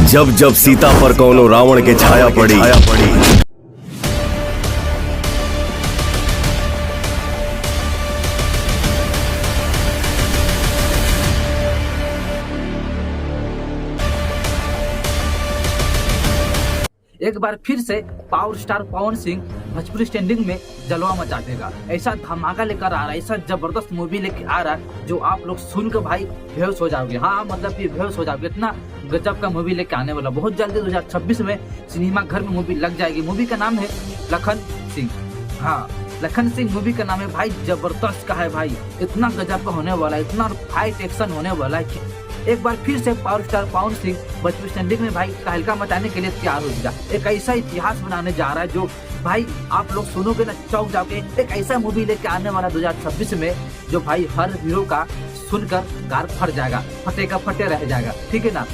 जब जब सीता पर कौनो रावण के छाया पड़ी। एक बार फिर से power star Pawan Singh Bhojpuri standing में जलवा मचा देगा। ऐसा धमाका लेकर आ रहा है, ऐसा जबरदस्त मूवी लेकर आ रहा है जो आप लोग सुनकर भाई बेहोश हो जाओगे। हाँ मतलब कि बेहोश हो जाओगे, इतना गजब का मूवी लेके आने वाला। बहुत जल्दी 2026 में सिनेमा घर में मूवी लग जाएगी। मूवी का नाम है लखन सिंह। हाँ लखन सिंह मूवी का नाम है भाई, जबरदस्त का है भाई, इतना गजब का होने वाला है, इतना फाइट एक्शन होने वाला है। एक बार फिर से power star Pawan Singh Bhojpuri standing में भाई तहलका मचाने के लिए तैयार हो गया। एक ऐसा इतिहास बनाने जा रहा है जो भाई आप लोग सुनोगे ना चौंक जाओगे। एक ऐसा मूवी लेके आने वाला 2026 में जो भाई हर हीरो का सुनकर गार फट जाएगा, फटेगा फटे रह जाएगा, ठीक है ना।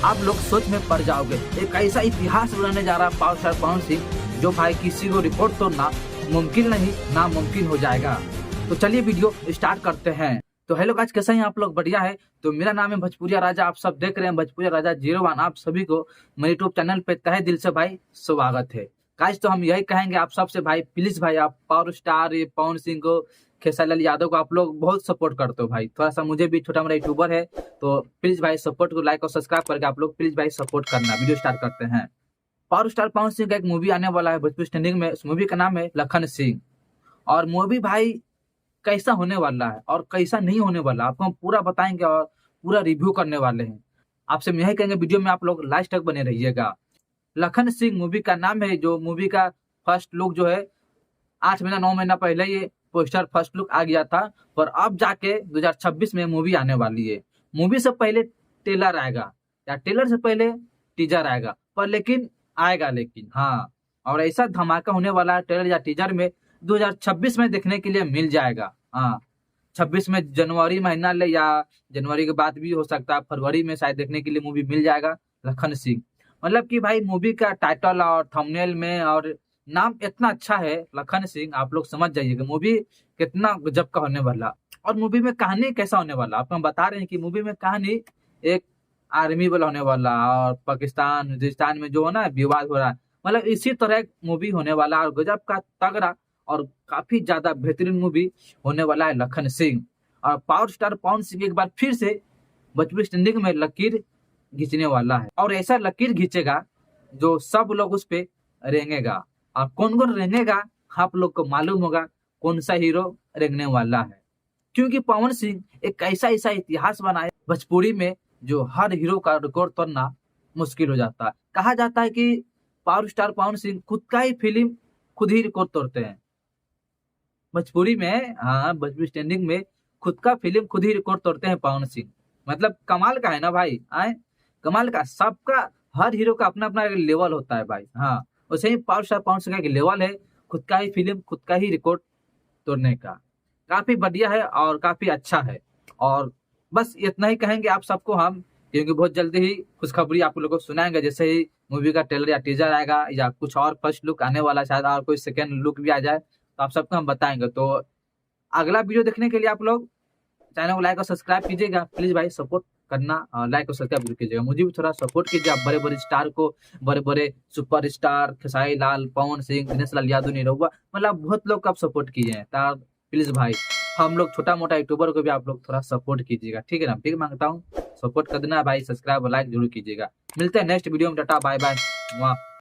आप लोग सोच में पड़ जाओगे। एक ऐसा इतिहास बनाने जा रहा है पावर स्टार पवन सिंह जो भाई किसी को रिकॉर्ड तोड़ना मुमकिन नहीं, नामुमकिन हो जाएगा। तो चलिए वीडियो स्टार्ट करते हैं। तो हेलो गाइस, कैसे हैं आप लोग? बढ़िया है। तो मेरा नाम है भोजपुरिया राजा, आप सब देख रहे हैं भोजपुरिया राजा 01। आप सभी को मेरे यूट्यूब चैनल पे तहे दिल से भाई स्वागत है। गाइस तो हम यही कहेंगे आप सबसे भाई, प्लीज भाई आप पावर स्टार पवन सिंह को, खेसारी लाल यादव को आप लोग बहुत सपोर्ट करते हो भाई। थोड़ा सा मुझे भी, छोटा मोटा यूट्यूबर है तो प्लीज भाई सपोर्ट को लाइक और सब्सक्राइब करके आप लोग प्लीज भाई सपोर्ट करना। वीडियो स्टार्ट करते हैं। पावर स्टार पवन सिंह का एक मूवी आने वाला है भोजपुरी स्टैंडिंग में। उस मूवी का नाम है लखन सिंह। और मूवी भाई कैसा होने वाला है और कैसा नहीं होने वाला आपको हम पूरा बताएंगे और पूरा रिव्यू करने वाले हैं। आपसे हम यही कहेंगे वीडियो में आप लोग लास्ट तक बने रहिएगा। लखन सिंह मूवी का नाम है। जो मूवी का फर्स्ट लुक जो है 8 महीना 9 महीना पहले ये पोस्टर फर्स्ट लुक आ गया था, पर अब जाके 2026 में मूवी आने वाली है। मूवी से पहले ट्रेलर आएगा या ट्रेलर से पहले टीजर आएगा, पर लेकिन आएगा लेकिन। हाँ और ऐसा धमाका होने वाला है ट्रेलर या टीजर में 2026 में देखने के लिए मिल जाएगा। हाँ 26 में जनवरी महीना ले या जनवरी के बाद भी हो सकता है, फरवरी में शायद देखने के लिए मूवी मिल जाएगा लखन सिंह। मतलब कि भाई मूवी का टाइटल और थंबनेल में और नाम इतना अच्छा है लखन सिंह, आप लोग समझ जाइएगा मूवी कितना गजब का होने वाला। और मूवी में कहानी कैसा होने वाला आपको हम बता रहे हैं कि मूवी में कहानी एक आर्मी वाला होने वाला और पाकिस्तान हिंदुस्तान में जो है ना विवाद हो रहा है, मतलब इसी तरह मूवी होने वाला और गजब का तगड़ा और काफी ज्यादा बेहतरीन मूवी होने वाला है लखन सिंह। और पावर स्टार पवन सिंह एक बार फिर से भोजपुरी स्टैंडिंग में लकीर खींचने वाला है और ऐसा लकीर खींचेगा जो सब लोग उस पे रेंगेगा। और कौन कौन रेंगेगा आप लोग को मालूम होगा कौन सा हीरो रेंगने वाला है, क्योंकि पवन सिंह एक ऐसा इतिहास बनाए भोजपुरी में जो हर हीरो का रिकॉर्ड तोड़ना मुश्किल हो जाता है। कहा जाता है कि पावर स्टार पवन सिंह खुद का ही फिल्म खुद ही रिकॉर्ड तोड़ते हैं भोजपुरी में। हाँ भोजपुरी स्टैंडिंग में खुद का फिल्म खुद ही रिकॉर्ड तोड़ते हैं पवन सिंह। मतलब कमाल का है ना भाई, आए कमाल का। सबका हर हीरो का अपना अपना लेवल होता है भाई। हाँ वैसे ही पावर स्टार पवन सिंह का एक लेवल है खुद का ही फिल्म खुद का ही रिकॉर्ड तोड़ने का। काफी बढ़िया है और काफी अच्छा है। और बस इतना ही कहेंगे आप सबको हम, क्योंकि बहुत जल्दी ही खुशखबरी आप लोगों को सुनाएंगे। जैसे ही मूवी का ट्रेलर या टीजर आएगा या कुछ और फर्स्ट लुक आने वाला, शायद और कोई सेकेंड लुक भी आ जाए तो आप सबको हम बताएंगे। तो अगला वीडियो देखने के लिए आप लोग चैनल को लाइक और सब्सक्राइब कीजिएगा। प्लीज भाई सपोर्ट करना और लाइक और सब्सक्राइब कीजिएगा। मुझे भी थोड़ा सपोर्ट कीजिए। आप बड़े बड़े स्टार को, बड़े बड़े सुपर स्टार खेसारी लाल, पवन सिंह, दिनेश लाल यादव, निरहुआ, मतलब बहुत लोग को आप सपोर्ट किए हैं। तो प्लीज भाई हम लोग छोटा मोटा यूट्यूबर को भी आप लोग थोड़ा सपोर्ट कीजिएगा, ठीक है ना। ठीक मांगता हूँ, सपोर्ट कर देना भाई, सब्सक्राइब और लाइक जरूर कीजिएगा। मिलते हैं नेक्स्ट वीडियो में। Tata bye bye.